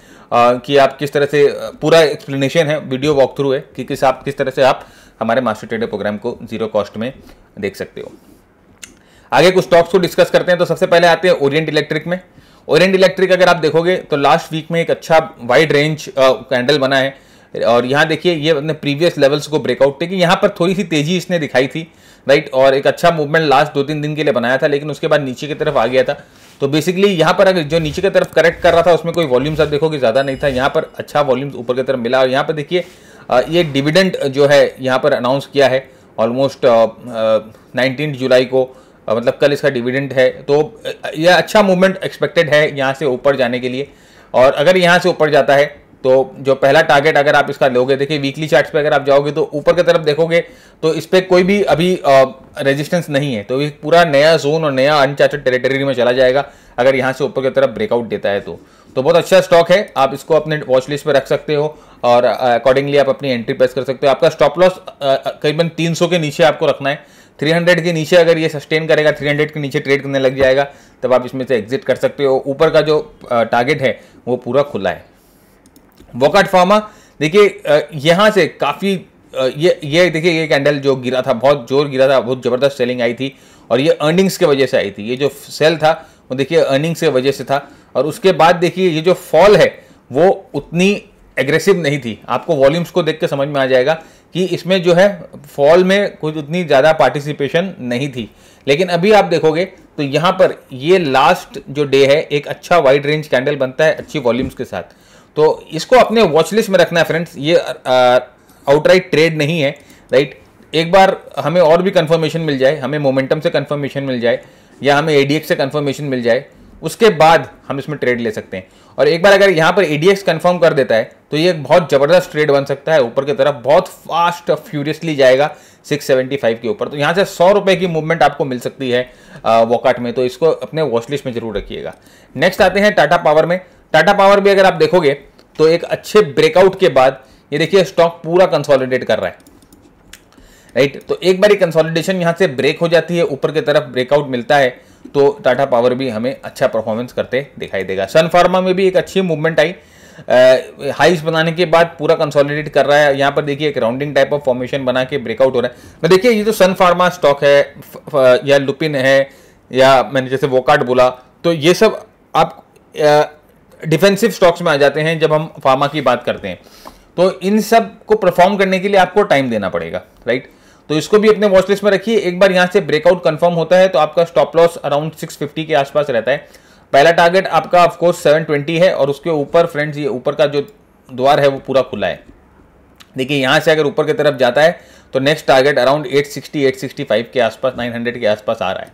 Speaker 1: कि आप किस तरह से पूरा एक्सप्लेनेशन है, वीडियो वॉक थ्रू है कि किस तरह से आप हमारे मास्टर ट्रेडर प्रोग्राम को जीरो कॉस्ट में देख सकते हो। आगे कुछ स्टॉक्स को डिस्कस करते हैं। तो सबसे पहले आते हैं ओरिएंट इलेक्ट्रिक में। ओरिएंट इलेक्ट्रिक अगर आप देखोगे तो लास्ट वीक में एक अच्छा वाइड रेंज कैंडल बना है और यहाँ देखिए ये अपने प्रीवियस लेवल्स को ब्रेकआउट देखिए, यहाँ पर थोड़ी सी तेजी इसने दिखाई थी, राइट। और एक अच्छा मूवमेंट लास्ट 2-3 दिन के लिए बनाया था, लेकिन उसके बाद नीचे की तरफ आ गया था। तो बेसिकली यहाँ पर अगर जो नीचे की तरफ करेक्ट कर रहा था उसमें कोई वॉल्यूम्स आप देखोगे ज़्यादा नहीं था, यहाँ पर अच्छा वॉल्यूम्स ऊपर की तरफ मिला। और यहाँ पर देखिए ये डिविडेंड जो है यहाँ पर अनाउंस किया है ऑलमोस्ट 19 जुलाई को, मतलब कल इसका डिविडेंड है। तो यह अच्छा मूवमेंट एक्सपेक्टेड है यहाँ से ऊपर जाने के लिए। और अगर यहाँ से ऊपर जाता है तो जो पहला टारगेट अगर आप इसका लोगे, देखिए वीकली चार्ट्स पे अगर आप जाओगे तो ऊपर की तरफ देखोगे तो इस पर कोई भी अभी रेजिस्टेंस नहीं है। तो ये पूरा नया जोन और नया अनचार्टेड टेरिटरी में चला जाएगा अगर यहाँ से ऊपर की तरफ ब्रेकआउट देता है तो बहुत अच्छा स्टॉक है। आप इसको अपने वॉच लिस्ट पे रख सकते हो और अकॉर्डिंगली आप अपनी एंट्री प्रेस कर सकते हो। आपका स्टॉप लॉस करीबन 300 के नीचे आपको रखना है। 300 के नीचे अगर ये सस्टेन करेगा, 300 के नीचे ट्रेड करने लग जाएगा, तब आप इसमें से एग्जिट कर सकते हो। ऊपर का जो टारगेट है वो पूरा खुला है। वोकहार्ट फार्मा देखिए यहाँ से काफ़ी ये देखिए ये कैंडल जो गिरा था, बहुत जोर गिरा था, बहुत ज़बरदस्त सेलिंग आई थी और ये अर्निंग्स के वजह से आई थी। ये जो सेल था वो देखिए अर्निंग्स के वजह से था। और उसके बाद देखिए ये जो फॉल है वो उतनी एग्रेसिव नहीं थी। आपको वॉल्यूम्स को देख के समझ में आ जाएगा कि इसमें जो है फॉल में कुछ उतनी ज़्यादा पार्टिसिपेशन नहीं थी। लेकिन अभी आप देखोगे तो यहाँ पर ये लास्ट जो डे है एक अच्छा वाइड रेंज कैंडल बनता है अच्छी वॉल्यूम्स के साथ। तो इसको अपने वॉच लिस्ट में रखना है फ्रेंड्स। ये आउटराइट ट्रेड नहीं है, राइट। एक बार हमें और भी कंफर्मेशन मिल जाए, हमें मोमेंटम से कंफर्मेशन मिल जाए या हमें एडीएक्स से कंफर्मेशन मिल जाए, उसके बाद हम इसमें ट्रेड ले सकते हैं। और एक बार अगर यहाँ पर एडीएक्स कंफर्म कर देता है तो ये एक बहुत ज़बरदस्त ट्रेड बन सकता है ऊपर की तरफ, बहुत फास्ट फ्यूरियसली जाएगा 675 के ऊपर। तो यहाँ से 100 रुपये की मूवमेंट आपको मिल सकती है वॉकआउट में, तो इसको अपने वॉच लिस्ट में जरूर रखिएगा। नेक्स्ट आते हैं टाटा पावर में। टाटा पावर भी अगर आप देखोगे तो एक अच्छे ब्रेकआउट के बाद ये देखिए स्टॉक पूरा कंसोलिडेट कर रहा है, राइट। तो एक बार कंसोलिडेशन यहाँ से ब्रेक हो जाती है, ऊपर की तरफ ब्रेकआउट मिलता है तो टाटा पावर भी हमें अच्छा परफॉर्मेंस करते दिखाई देगा। सन फार्मा में भी एक अच्छी मूवमेंट आई, हाइस बनाने के बाद पूरा कंसोलिडेट कर रहा है। यहाँ पर देखिए एक राउंडिंग टाइप ऑफ फॉर्मेशन बना के ब्रेकआउट हो रहा है। तो देखिए ये जो सन फार्मा स्टॉक है या लुपिन है या मैंने जैसे वोकहार्ट बोला, तो ये सब आप डिफेंसिव स्टॉक्स में आ जाते हैं जब हम फार्मा की बात करते हैं। तो इन सब को परफॉर्म करने के लिए आपको टाइम देना पड़ेगा, राइट। तो इसको भी अपने वॉच लिस्ट में रखिए। एक बार यहाँ से ब्रेकआउट कंफर्म होता है तो आपका स्टॉप लॉस अराउंड 650 के आसपास रहता है। पहला टारगेट आपका ऑफकोर्स 720 है और उसके ऊपर फ्रेंड्स ये ऊपर का जो द्वार है वो पूरा खुला है। देखिए यहाँ से अगर ऊपर की तरफ जाता है तो नेक्स्ट टारगेट अराउंड 865 के आसपास, 900 के आसपास आ रहा है।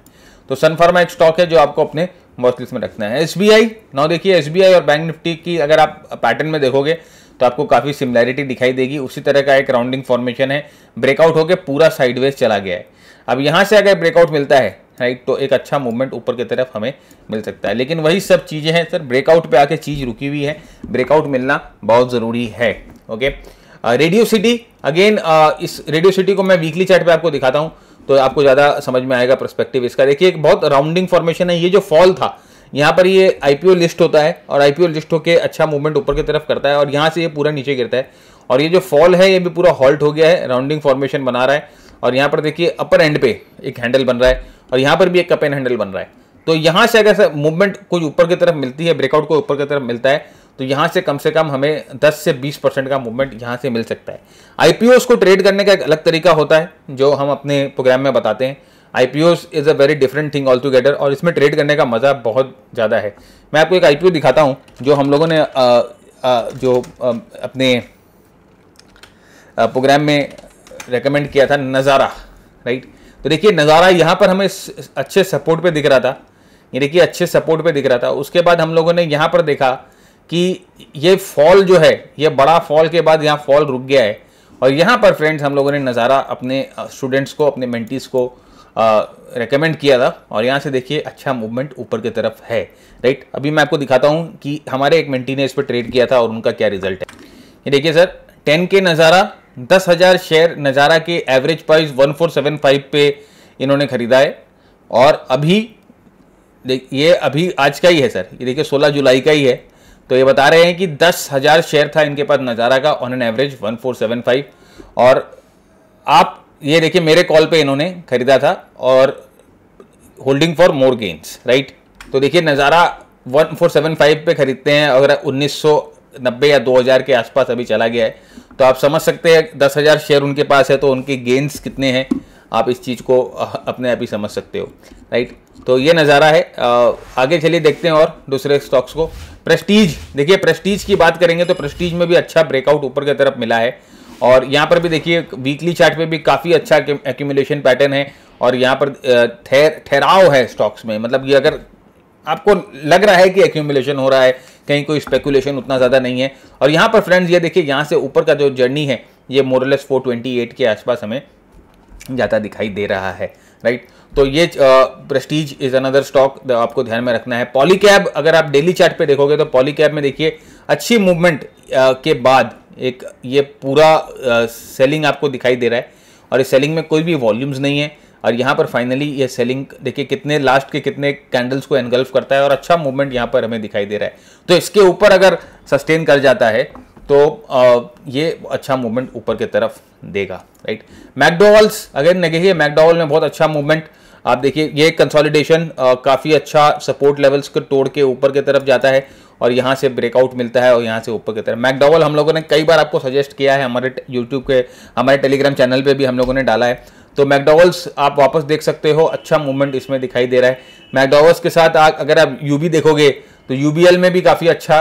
Speaker 1: तो सन फार्मा एक स्टॉक है जो आपको अपने वॉच लिस्ट में रखना है। एसबीआई नाउ देखिए, एसबीआई और बैंक निफ्टी की अगर आप पैटर्न में देखोगे तो आपको काफ़ी सिमिलैरिटी दिखाई देगी। उसी तरह का एक राउंडिंग फॉर्मेशन है, ब्रेकआउट होकर पूरा साइडवेज चला गया है। अब यहाँ से अगर ब्रेकआउट मिलता है, राइट, तो एक अच्छा मूवमेंट ऊपर की तरफ हमें मिल सकता है। लेकिन वही सब चीज़ें हैं सर, ब्रेकआउट पे आके चीज़ रुकी हुई है, ब्रेकआउट मिलना बहुत ज़रूरी है। ओके, रेडियो सिटी अगेन, इस रेडियो सिटी को मैं वीकली चार्ट पे आपको दिखाता हूँ तो आपको ज़्यादा समझ में आएगा पर्सपेक्टिव इसका। देखिए एक बहुत राउंडिंग फॉर्मेशन है। ये जो फॉल था यहाँ पर ये आईपीओ लिस्ट होता है और आईपीओ लिस्ट होकर अच्छा मूवमेंट ऊपर की तरफ करता है और यहाँ से ये पूरा नीचे गिरता है और ये जो फॉल है ये भी पूरा हॉल्ट हो गया है, राउंडिंग फॉर्मेशन बना रहा है। और यहाँ पर देखिए अपर एंड पे एक हैंडल बन रहा है और यहाँ पर भी एक कप एंड हैंडल बन रहा है। तो यहाँ से अगर मूवमेंट कोई ऊपर की तरफ मिलती है, ब्रेकआउट को ऊपर की तरफ मिलता है, तो यहाँ से कम हमें 10 से 20% का मूवमेंट यहाँ से मिल सकता है। आईपीओस को ट्रेड करने का एक अलग तरीका होता है जो हम अपने प्रोग्राम में बताते हैं। IPOs is a very different thing all together और इसमें ट्रेड करने का मज़ा बहुत ज़्यादा है। मैं आपको एक आईपीओ दिखाता हूँ जो हम लोगों ने अपने प्रोग्राम में रेकमेंड किया था, नज़ारा, राइट। तो देखिए नज़ारा यहाँ पर हमें अच्छे सपोर्ट पे दिख रहा था, ये देखिए अच्छे सपोर्ट पे दिख रहा था। उसके बाद हम लोगों ने यहाँ पर देखा कि ये फॉल जो है, ये बड़ा फॉल के बाद यहाँ फॉल रुक गया है, और यहाँ पर फ्रेंड्स हम लोगों ने नज़ारा अपने स्टूडेंट्स को, अपने मेंटीज को रेकमेंड किया था, और यहाँ से देखिए अच्छा मूवमेंट ऊपर की तरफ है, राइट। अभी मैं आपको दिखाता हूँ कि हमारे एक मेंटी ने इस पर ट्रेड किया था और उनका क्या रिजल्ट है। ये देखिए सर, 10K नज़ारा, 10,000 शेयर नज़ारा के एवरेज प्राइस 1475 पे इन्होंने खरीदा है, और अभी ये अभी आज का ही है सर, ये देखिए 16 जुलाई का ही है। तो ये बता रहे हैं कि 10,000 शेयर था इनके पास नज़ारा का, ऑन एन एवरेज 1475, और आप ये देखिए मेरे कॉल पे इन्होंने खरीदा था, और holding for more gains, right. तो देखिए नज़ारा 1475 पे खरीदते हैं, अगर 1990 या 2000 के आसपास अभी चला गया है, तो आप समझ सकते हैं 10,000 शेयर उनके पास है तो उनके गेन्स कितने हैं, आप इस चीज़ को अपने आप ही समझ सकते हो, राइट। तो ये नज़ारा है। आगे चलिए देखते हैं और दूसरे स्टॉक्स को। प्रेस्टीज, देखिए प्रेस्टीज की बात करेंगे तो प्रेस्टीज में भी अच्छा ब्रेकआउट ऊपर की तरफ मिला है, और यहाँ पर भी देखिए वीकली चार्ट पे भी काफ़ी अच्छा एक्यूमुलेशन पैटर्न है, और यहाँ पर ठहराव है स्टॉक्स में, मतलब ये अगर आपको लग रहा है कि एक्यूमुलेशन हो रहा है, कहीं कोई स्पेकुलेशन उतना ज़्यादा नहीं है। और यहाँ पर फ्रेंड्स ये देखिए यहाँ से ऊपर का जो जर्नी है ये मोरलेस 428 के आसपास हमें जाता दिखाई दे रहा है, राइट। तो ये प्रेस्टीज इज अनदर स्टॉक आपको ध्यान में रखना है। पॉलीकैब, अगर आप डेली चार्ट पे देखोगे तो पॉलीकैब में देखिए अच्छी मूवमेंट के बाद एक ये पूरा सेलिंग आपको दिखाई दे रहा है, और इस सेलिंग में कोई भी वॉल्यूम्स नहीं है, और यहाँ पर फाइनली ये सेलिंग देखिए कितने लास्ट के कितने कैंडल्स को एनगल्फ करता है, और अच्छा मूवमेंट यहाँ पर हमें दिखाई दे रहा है। तो इसके ऊपर अगर सस्टेन कर जाता है तो ये अच्छा मूवमेंट ऊपर की तरफ देगा, राइट। मैकडॉवेल्स, अगर देखिए मैकडॉवेल में बहुत अच्छा मूवमेंट आप देखिए, ये कंसोलिडेशन काफ़ी अच्छा सपोर्ट लेवल्स को तोड़ के ऊपर की तरफ जाता है, और यहाँ से ब्रेकआउट मिलता है, और यहाँ से ऊपर की तरफ। मैकडॉवेल हम लोगों ने कई बार आपको सजेस्ट किया है, हमारे यूट्यूब के, हमारे टेलीग्राम चैनल पे भी हम लोगों ने डाला है। तो मैकडॉवेल्स आप वापस देख सकते हो, अच्छा मूवमेंट इसमें दिखाई दे रहा है। मैकडॉवेल्स के साथ अगर आप यूबी देखोगे तो यूबीएल में भी काफ़ी अच्छा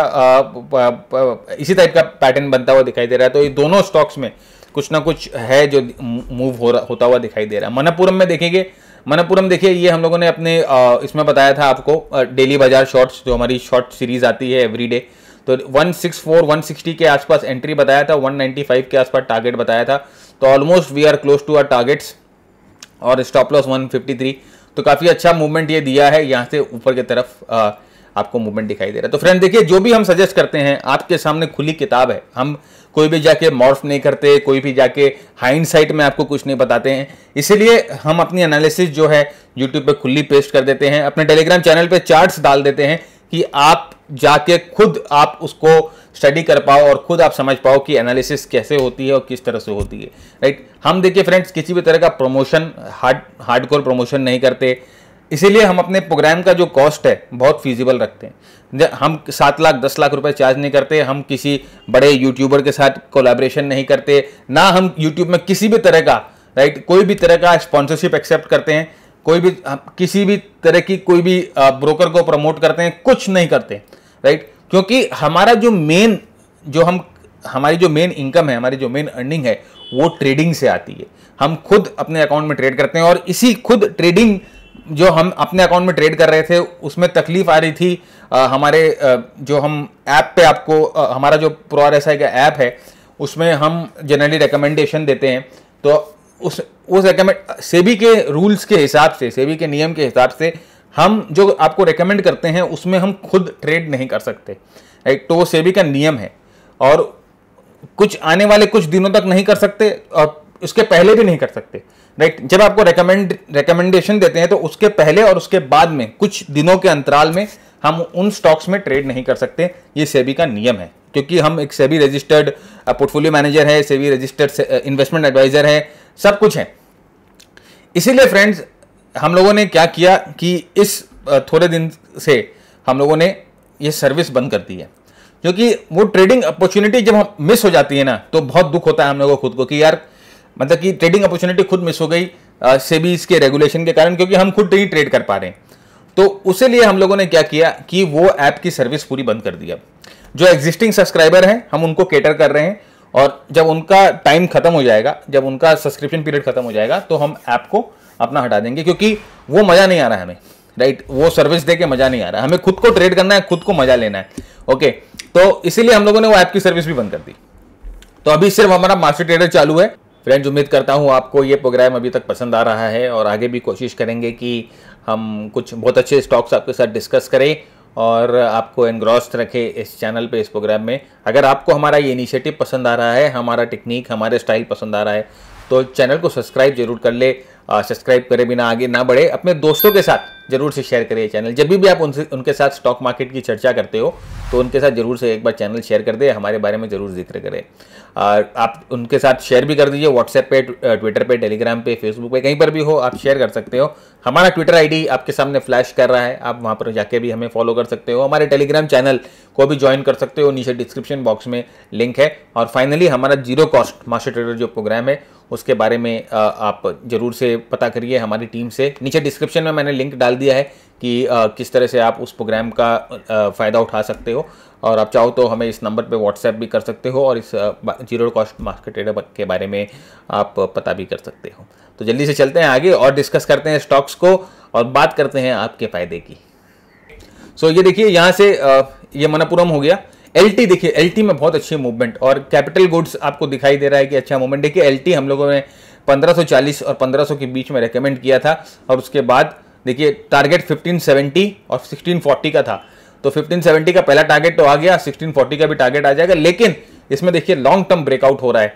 Speaker 1: इसी टाइप का पैटर्न बनता हुआ दिखाई दे रहा है। तो ये दोनों स्टॉक्स में कुछ ना कुछ है जो मूव होता हुआ दिखाई दे रहा है। मनप्पुरम में देखेंगे, मनप्पुरम देखिए ये हम लोगों ने अपने इसमें बताया था आपको, डेली बाजार शॉर्ट्स जो हमारी शॉर्ट सीरीज आती है एवरीडे, तो 164 160 के आसपास एंट्री बताया था, 195 के आसपास टारगेट बताया था। तो almost we are close to our targets, और स्टॉप लॉस 153। तो काफ़ी अच्छा मूवमेंट ये दिया है, यहाँ से ऊपर की तरफ आपको मूवमेंट दिखाई दे रहा है। तो फ्रेंड देखिए जो भी हम सजेस्ट करते हैं आपके सामने खुली किताब है, हम कोई भी जाके मॉर्फ नहीं करते, कोई भी जाके हाइंडसाइट में आपको कुछ नहीं बताते हैं, इसीलिए हम अपनी एनालिसिस जो है यूट्यूब पे खुली पेस्ट कर देते हैं, अपने टेलीग्राम चैनल पे चार्ट्स डाल देते हैं कि आप जाके खुद आप उसको स्टडी कर पाओ और खुद आप समझ पाओ कि एनालिसिस कैसे होती है और किस तरह से होती है, राइट। हम देखिए फ्रेंड्स किसी भी तरह का प्रमोशन, हार्डकोर प्रमोशन नहीं करते, इसीलिए हम अपने प्रोग्राम का जो कॉस्ट है बहुत फीजिबल रखते हैं। हम 7 लाख 10 लाख रुपए चार्ज नहीं करते, हम किसी बड़े यूट्यूबर के साथ कोलैबोरेशन नहीं करते, ना हम यूट्यूब में किसी भी तरह का, राइट, कोई भी तरह का स्पॉन्सरशिप एक्सेप्ट करते हैं, कोई भी किसी भी तरह की कोई भी ब्रोकर को प्रमोट करते हैं, कुछ नहीं करते, राइट। क्योंकि हमारा जो मेन हमारी जो मेन इनकम है, हमारी जो मेन अर्निंग है वो ट्रेडिंग से आती है। हम खुद अपने अकाउंट में ट्रेड करते हैं, और इसी खुद ट्रेडिंग जो हम अपने अकाउंट में ट्रेड कर रहे थे उसमें तकलीफ आ रही थी हमारे जो हम ऐप पे आपको हमारा जो प्रो आरएसआई का ऐप है उसमें हम जनरली रिकमेंडेशन देते हैं। तो उस सेबी के रूल्स के हिसाब से, सेबी के नियम के हिसाब से हम जो आपको रेकमेंड करते हैं उसमें हम खुद ट्रेड नहीं कर सकते, राइट। तो वो सेबी का नियम है, और कुछ आने वाले कुछ दिनों तक नहीं कर सकते, और उसके पहले भी नहीं कर सकते, राइट। जब आपको रिकमेंडेशन देते हैं तो उसके पहले और उसके बाद में कुछ दिनों के अंतराल में हम उन स्टॉक्स में ट्रेड नहीं कर सकते, ये सेबी का नियम है। क्योंकि हम एक सेबी रजिस्टर्ड पोर्टफोलियो मैनेजर है, सेबी रजिस्टर्ड इन्वेस्टमेंट एडवाइजर है, सब कुछ है। इसीलिए फ्रेंड्स हम लोगों ने क्या किया कि इस थोड़े दिन से हम लोगों ने ये सर्विस बंद कर दी है, क्योंकि वो ट्रेडिंग अपॉर्चुनिटी जब हम मिस हो जाती है ना तो बहुत दुख होता है हम लोगों को खुद को कि यार मतलब कि ट्रेडिंग अपॉर्चुनिटी खुद मिस हो गई सेबी के रेगुलेशन के कारण, क्योंकि हम खुद नहीं ट्रेड कर पा रहे हैं। तो उसी लिए हम लोगों ने क्या किया कि वो ऐप की सर्विस पूरी बंद कर दिया। जो एग्जिस्टिंग सब्सक्राइबर हैं हम उनको केटर कर रहे हैं, और जब उनका टाइम खत्म हो जाएगा, जब उनका सब्सक्रिप्शन पीरियड खत्म हो जाएगा, तो हम ऐप को अपना हटा देंगे, क्योंकि वो मज़ा नहीं आ रहा है हमें, राइट। वो सर्विस दे के मज़ा नहीं आ रहा, हमें खुद को ट्रेड करना है, खुद को मज़ा लेना है, ओके। तो इसीलिए हम लोगों ने वो ऐप की सर्विस भी बंद कर दी। तो अभी सिर्फ हमारा मास्टर ट्रेडर चालू है। फ्रेंड्स, उम्मीद करता हूँ आपको ये प्रोग्राम अभी तक पसंद आ रहा है, और आगे भी कोशिश करेंगे कि हम कुछ बहुत अच्छे स्टॉक्स आपके साथ डिस्कस करें और आपको एनग्रॉस्ड रखे इस चैनल पे, इस प्रोग्राम में। अगर आपको हमारा ये इनिशिएटिव पसंद आ रहा है, हमारा टेक्निक, हमारे स्टाइल पसंद आ रहा है, तो चैनल को सब्सक्राइब जरूर कर ले। सब्सक्राइब करे बिना आगे ना बढ़े। अपने दोस्तों के साथ जरूर से शेयर करिए चैनल। जब भी आप उनके साथ स्टॉक मार्केट की चर्चा करते हो तो उनके साथ जरूर से एक बार चैनल शेयर कर दे, हमारे बारे में जरूर जिक्र करें। आप उनके साथ शेयर भी कर दीजिए, व्हाट्सएप पे, ट्विटर पे, टेलीग्राम पे, फेसबुक पे, कहीं पर भी हो आप शेयर कर सकते हो। हमारा ट्विटर आईडी आपके सामने फ्लैश कर रहा है, आप वहाँ पर जाके भी हमें फॉलो कर सकते हो। हमारे टेलीग्राम चैनल को भी ज्वाइन कर सकते हो, नीचे डिस्क्रिप्शन बॉक्स में लिंक है। और फाइनली हमारा जीरो कॉस्ट मास्टर ट्रेडर जो प्रोग्राम है उसके बारे में आप जरूर से पता करिए हमारी टीम से। नीचे डिस्क्रिप्शन में मैंने लिंक डाल दिया है कि किस तरह से आप उस प्रोग्राम का फ़ायदा उठा सकते हो, और आप चाहो तो हमें इस नंबर पे व्हाट्सएप भी कर सकते हो, और इस जीरो कॉस्ट मार्केट ट्रेडर के बारे में आप पता भी कर सकते हो। तो जल्दी से चलते हैं आगे और डिस्कस करते हैं स्टॉक्स को, और बात करते हैं आपके फ़ायदे की। सो ये देखिए, यहाँ से ये मनपुरम हो गया। एलटी देखिए, एलटी में बहुत अच्छी मूवमेंट, और कैपिटल गुड्स आपको दिखाई दे रहा है कि अच्छा मूवमेंट। देखिए एलटी हम लोगों ने 1540 और 1500 के बीच में रेकमेंड किया था, और उसके बाद देखिए टारगेट 1570 और 1640 का था। तो 1570 का पहला टारगेट तो आ गया, 1640 का भी टारगेट आ जाएगा, लेकिन इसमें देखिए लॉन्ग टर्म ब्रेकआउट हो रहा है।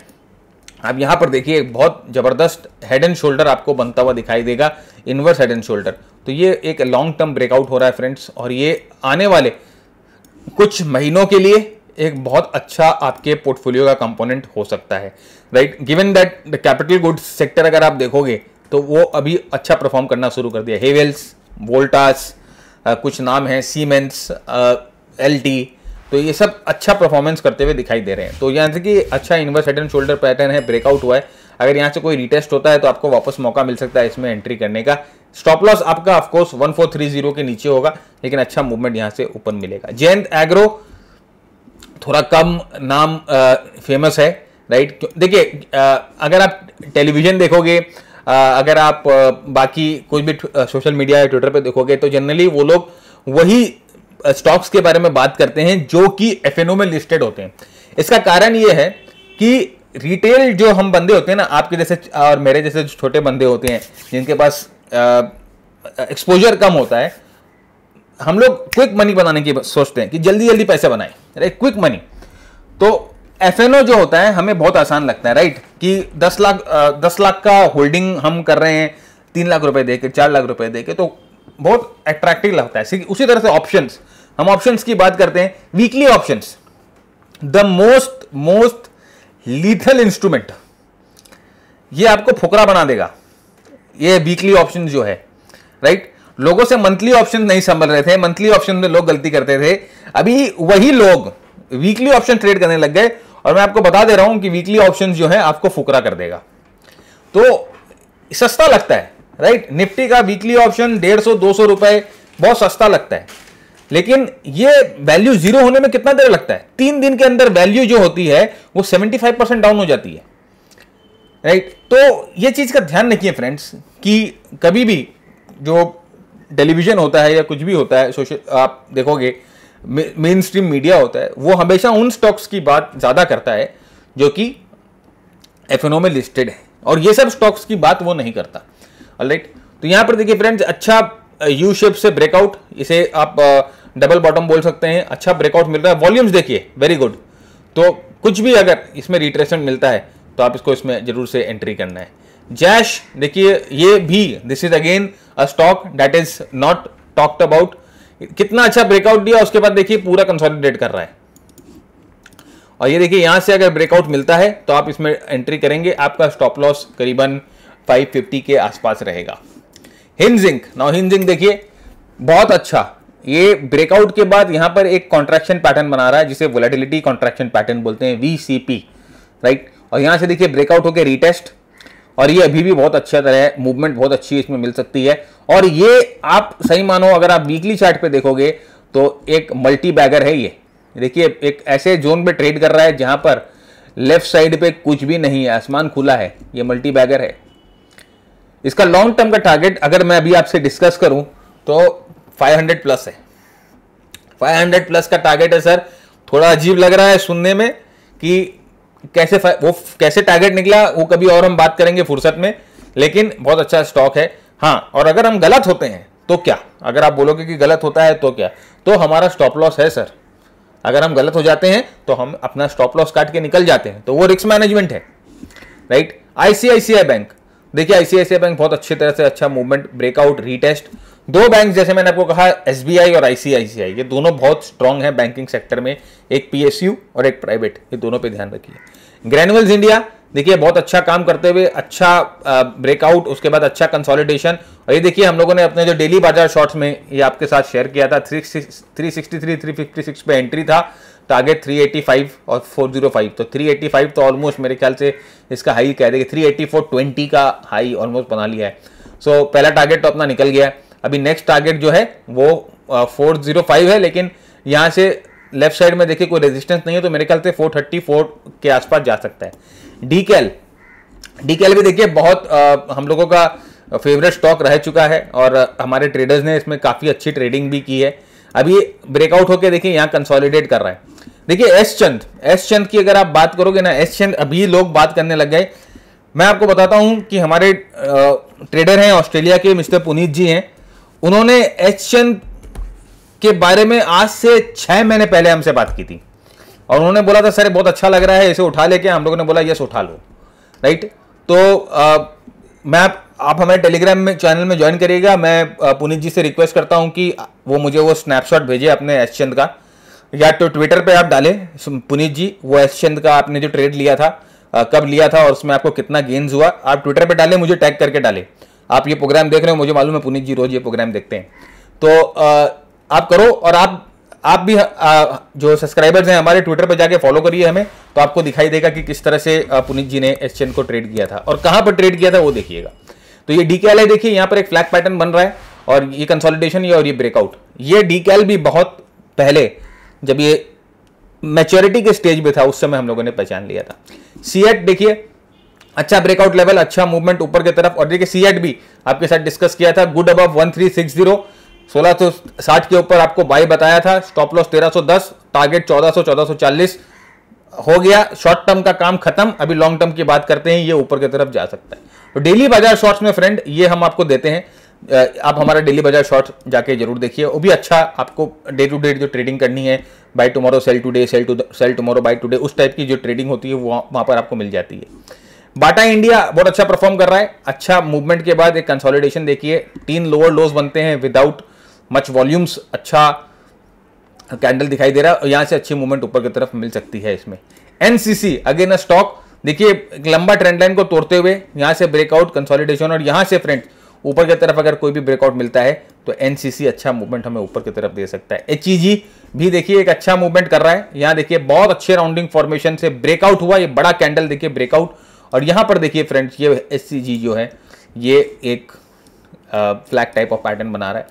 Speaker 1: आप यहाँ पर देखिए बहुत जबरदस्त हेड एंड शोल्डर आपको बनता हुआ दिखाई देगा, इनवर्स हेड एंड शोल्डर। तो ये एक लॉन्ग टर्म ब्रेकआउट हो रहा है फ्रेंड्स, और ये आने वाले कुछ महीनों के लिए एक बहुत अच्छा आपके पोर्टफोलियो का कंपोनेंट हो सकता है, right. Given that the capital goods sector अगर आप देखोगे तो वो अभी अच्छा परफॉर्म करना शुरू कर दिया। हेवेल्स, वोल्टास, कुछ नाम हैं, सीमेंस, एलटी, तो ये सब अच्छा परफॉर्मेंस करते हुए दिखाई दे रहे हैं। तो यहाँ से कि अच्छा inverse head and shoulder pattern है, ब्रेकआउट हुआ है। अगर यहाँ से कोई रिटेस्ट होता है तो आपको वापस मौका मिल सकता है इसमें एंट्री करने का। स्टॉप लॉस आपका ऑफकोर्स 1430 के नीचे होगा, लेकिन अच्छा मूवमेंट यहाँ से ऊपर मिलेगा। जयंत एग्रो थोड़ा कम नाम फेमस है, राइट। देखिए अगर आप टेलीविजन देखोगे, अगर आप बाकी कोई भी सोशल मीडिया या ट्विटर पे देखोगे, तो जनरली वो लोग वही स्टॉक्स के बारे में बात करते हैं जो कि एफएनओ में लिस्टेड होते हैं। इसका कारण ये है कि रिटेल जो हम बंदे होते हैं ना, आपके जैसे और मेरे जैसे छोटे बंदे होते हैं जिनके पास एक्सपोजर कम होता है, हम लोग क्विक मनी बनाने की सोचते हैं कि जल्दी जल्दी पैसे बनाएं, राइट, क्विक मनी। तो एफएनओ जो होता है हमें बहुत आसान लगता है, राइट, कि 10 लाख का होल्डिंग हम कर रहे हैं 3 लाख रुपए देके, 4 लाख रुपए देके, तो बहुत अट्रैक्टिव लगता है। उसी तरह से ऑप्शंस, हम ऑप्शंस की बात करते हैं, weekly options the most lethal instrument, ये आपको फुकरा बना देगा ये वीकली ऑप्शन जो है, राइट। लोगों से मंथली ऑप्शन नहीं संभल रहे थे, मंथली ऑप्शन में लोग गलती करते थे, अभी वही लोग वीकली ऑप्शन ट्रेड करने लग गए, और मैं आपको बता दे रहा हूं कि वीकली ऑप्शन जो है आपको फुकरा कर देगा। तो सस्ता लगता है, राइट, निफ्टी का वीकली ऑप्शन 150-200 रुपए बहुत सस्ता लगता है, लेकिन ये वैल्यू जीरो होने में कितना देर लगता है? 3 दिन के अंदर वैल्यू जो होती है वो 75% डाउन हो जाती है, राइट। तो ये चीज का ध्यान रखिए फ्रेंड्स कि कभी भी जो टेलीविजन होता है या कुछ भी होता है, सोशल आप देखोगे मेन स्ट्रीम मीडिया होता है, वो हमेशा उन स्टॉक्स की बात ज्यादा करता है जो कि एफएनओ में लिस्टेड है, और ये सब स्टॉक्स की बात वो नहीं करता, ऑलराइट। तो यहां पर देखिए फ्रेंड्स, अच्छा यू शेप से ब्रेकआउट, इसे आप डबल बॉटम बोल सकते हैं, अच्छा ब्रेकआउट मिल रहा है। वॉल्यूम्स देखिए वेरी गुड, तो कुछ भी अगर इसमें रिट्रेसमेंट मिलता है तो आप इसको इसमें जरूर से एंट्री करना है। जैश देखिए, ये भी this is again a stock that is not talked about. कितना अच्छा ब्रेकआउट दिया, उसके बाद देखिए पूरा कंसोलिडेट कर रहा है, और ये देखिए यहां से अगर ब्रेकआउट मिलता है तो आप इसमें एंट्री करेंगे, आपका स्टॉप लॉस करीबन 550 के आसपास रहेगा। हिंजिंक, नाउ हिंजिंक देखिए बहुत अच्छा, ये ब्रेकआउट के बाद यहां पर एक कॉन्ट्रैक्शन पैटर्न बना रहा है जिसे वोलेटिलिटी कॉन्ट्रैक्शन पैटर्न बोलते हैं, वीसीपी, राइट। और यहां से देखिए ब्रेकआउट होकर रिटेस्ट, और ये अभी भी बहुत अच्छा तरह है, मूवमेंट बहुत अच्छी इसमें मिल सकती है। और ये आप सही मानो, अगर आप वीकली चार्ट पे देखोगे तो एक मल्टी बैगर है ये। देखिए एक ऐसे जोन पे ट्रेड कर रहा है जहां पर लेफ्ट साइड पे कुछ भी नहीं है, आसमान खुला है, ये मल्टी बैगर है। इसका लॉन्ग टर्म का टारगेट अगर मैं अभी आपसे डिस्कस करूं तो 500 प्लस है, 500 प्लस का टारगेट है सर। थोड़ा अजीब लग रहा है सुनने में कि कैसे टारगेट निकला, वो कभी और हम बात करेंगे फुर्सत में, लेकिन बहुत अच्छा स्टॉक है। हाँ, और अगर हम गलत होते हैं तो क्या, अगर आप बोलोगे कि गलत होता है तो क्या, तो हमारा स्टॉप लॉस है सर। अगर हम गलत हो जाते हैं तो हम अपना स्टॉप लॉस काट के निकल जाते हैं, तो वो रिस्क मैनेजमेंट है, राइट। आईसीआईसीआई बैंक, देखिए आईसीआईसीआई बैंक बहुत अच्छी तरह से अच्छा मूवमेंट, ब्रेकआउट, रीटेस्ट। दो बैंक जैसे मैंने आपको कहा, एसबीआई और आईसीआईसीआई, ये दोनों बहुत स्ट्रांग है बैंकिंग सेक्टर में, एक पीएसयू और एक प्राइवेट, ये दोनों पे ध्यान रखिए। ग्रैन्युअल्स इंडिया देखिए बहुत अच्छा काम करते हुए, अच्छा ब्रेकआउट, उसके बाद अच्छा कंसोलिडेशन। और ये देखिए हम लोगों ने अपने जो डेली बाजार शॉर्ट्स में ये आपके साथ शेयर किया था, 363 356 पे एंट्री था, टारगेट 385 और 405, तो 385 तो ऑलमोस्ट मेरे ख्याल से इसका हाई कह देंगे, 384.20 का हाई ऑलमोस्ट बना लिया है। सो पहला टारगेट तो अपना निकल गया है। अभी नेक्स्ट टारगेट जो है वो 405 है, लेकिन यहाँ से लेफ्ट साइड में देखिए कोई रेजिस्टेंस नहीं है, तो मेरे ख्याल से 434 के आसपास जा सकता है। डीकेल भी देखिए बहुत हम लोगों का फेवरेट स्टॉक रह चुका है और हमारे ट्रेडर्स ने इसमें काफ़ी अच्छी ट्रेडिंग भी की है। अभी ब्रेकआउट होकर देखिए यहाँ कंसोलिडेट कर रहा है। देखिए एस चंद की अगर आप बात करोगे ना, एस चंद अभी लोग बात करने लग गए। मैं आपको बताता हूं कि हमारे ट्रेडर हैं ऑस्ट्रेलिया के, मिस्टर पुनीत जी हैं, उन्होंने एस चंद के बारे में आज से 6 महीने पहले हमसे बात की थी और उन्होंने बोला था सर बहुत अच्छा लग रहा है, इसे उठा लेके। हम लोगों ने बोला यस उठा लो, राइट। तो मैं आप हमारे टेलीग्राम में चैनल में ज्वाइन करिएगा। मैं पुनीत जी से रिक्वेस्ट करता हूं कि वो मुझे वो स्नैपशॉट भेजे अपने एस चंद का, या तो ट्विटर पे आप डालें पुनीत जी वो एस चंद का आपने जो ट्रेड लिया था, कब लिया था और उसमें आपको कितना गेन्स हुआ, आप ट्विटर पे डालें, मुझे टैग करके डालें। आप ये प्रोग्राम देख रहे हो, मुझे मालूम है पुनीत जी रोज ये प्रोग्राम देखते हैं, तो आप करो। और आप भी जो सब्सक्राइबर्स हैं हमारे, ट्विटर पे जाके फॉलो करिए हमें, तो आपको दिखाई देगा कि किस तरह से पुनीत जी ने एस चंद को ट्रेड किया था और कहां पर ट्रेड किया था वो देखिएगा। तो ये डीकेएल देखिए यहाँ पर एक फ्लैग पैटर्न बन रहा है और ये कंसोलिडेशन और ये ब्रेकआउट। ये डीकेएल भी बहुत पहले जब ये मैच्योरिटी के स्टेज पे था उस समय हम लोगों ने पहचान लिया था। सीएट देखिए अच्छा ब्रेकआउट लेवल, अच्छा मूवमेंट ऊपर की तरफ। और देखिए सीएट भी आपके साथ डिस्कस किया था, गुड अबव 1360, 1660 के ऊपर आपको बाय बताया था, स्टॉप लॉस 1310, टारगेट 1400 1440 हो गया। शॉर्ट टर्म का काम खत्म, अभी लॉन्ग टर्म की बात करते हैं, ये ऊपर की तरफ जा सकता है। तो डेली बाजार शॉर्ट्स में फ्रेंड ये हम आपको देते हैं, आप हमारा डेली बाजार शॉर्ट्स जाके जरूर देखिए, वो भी अच्छा आपको डे टू डे जो ट्रेडिंग करनी है, buy tomorrow sell today, sell tomorrow buy today, उस टाइप की जो ट्रेडिंग होती है वहां पर आपको मिल जाती है। बाटा इंडिया बहुत अच्छा परफॉर्म कर रहा है, अच्छा मूवमेंट के बाद एक कंसोलिडेशन देखिए, 3 लोअर लोज बनते हैं विदाउट मच वॉल्यूम्स, अच्छा कैंडल दिखाई दे रहा है और यहां से अच्छी मूवमेंट ऊपर की तरफ मिल सकती है इसमें। एनसीसी अगेन स्टॉक देखिए एक लंबा ट्रेंड लाइन को तोड़ते हुए यहां से ब्रेकआउट, कंसोलिडेशन और यहां से फ्रेंड्स ऊपर की तरफ अगर कोई भी ब्रेकआउट मिलता है तो एनसीसी अच्छा मूवमेंट हमें ऊपर की तरफ दे सकता है। एचईजी भी देखिए एक अच्छा मूवमेंट कर रहा है, यहां देखिए बहुत अच्छे राउंडिंग फॉर्मेशन से ब्रेकआउट हुआ, ये बड़ा कैंडल देखिए ब्रेकआउट। और यहां पर देखिए फ्रेंड्स ये एचईजी जो है ये एक फ्लैग टाइप ऑफ पैटर्न बना रहा है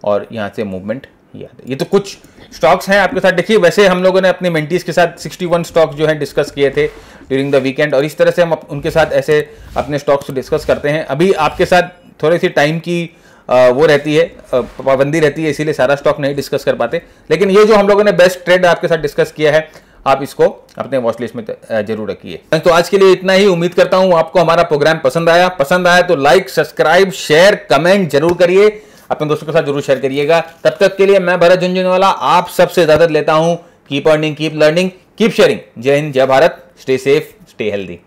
Speaker 1: और यहां से मूवमेंट ये तो कुछ स्टॉक्स हैं आपके साथ। देखिए वैसे हम लोगों ने अपने मेंटीज के साथ 61 स्टॉक्स जो है डिस्कस किए थे ड्यूरिंग द वीकेंड और इस तरह से हम उनके साथ ऐसे अपने स्टॉक्स को डिस्कस करते हैं। अभी आपके साथ थोड़ी सी टाइम की वो रहती है, पाबंदी रहती है, इसीलिए सारा स्टॉक नहीं डिस्कस कर पाते, लेकिन ये जो हम लोगों ने बेस्ट ट्रेड आपके साथ डिस्कस किया है आप इसको अपने वॉच लिस्ट में जरूर रखिए। तो आज के लिए इतना ही, उम्मीद करता हूं आपको हमारा प्रोग्राम पसंद आया तो लाइक, सब्सक्राइब, शेयर, कमेंट जरूर करिए, अपने दोस्तों के साथ जरूर शेयर करिएगा। तब तक के लिए मैं भरत झुंझुनवाला आप सबसे इजाजत लेता हूं। Keep earning, keep learning, keep sharing. जय हिंद, जय Bharat, stay safe, stay healthy.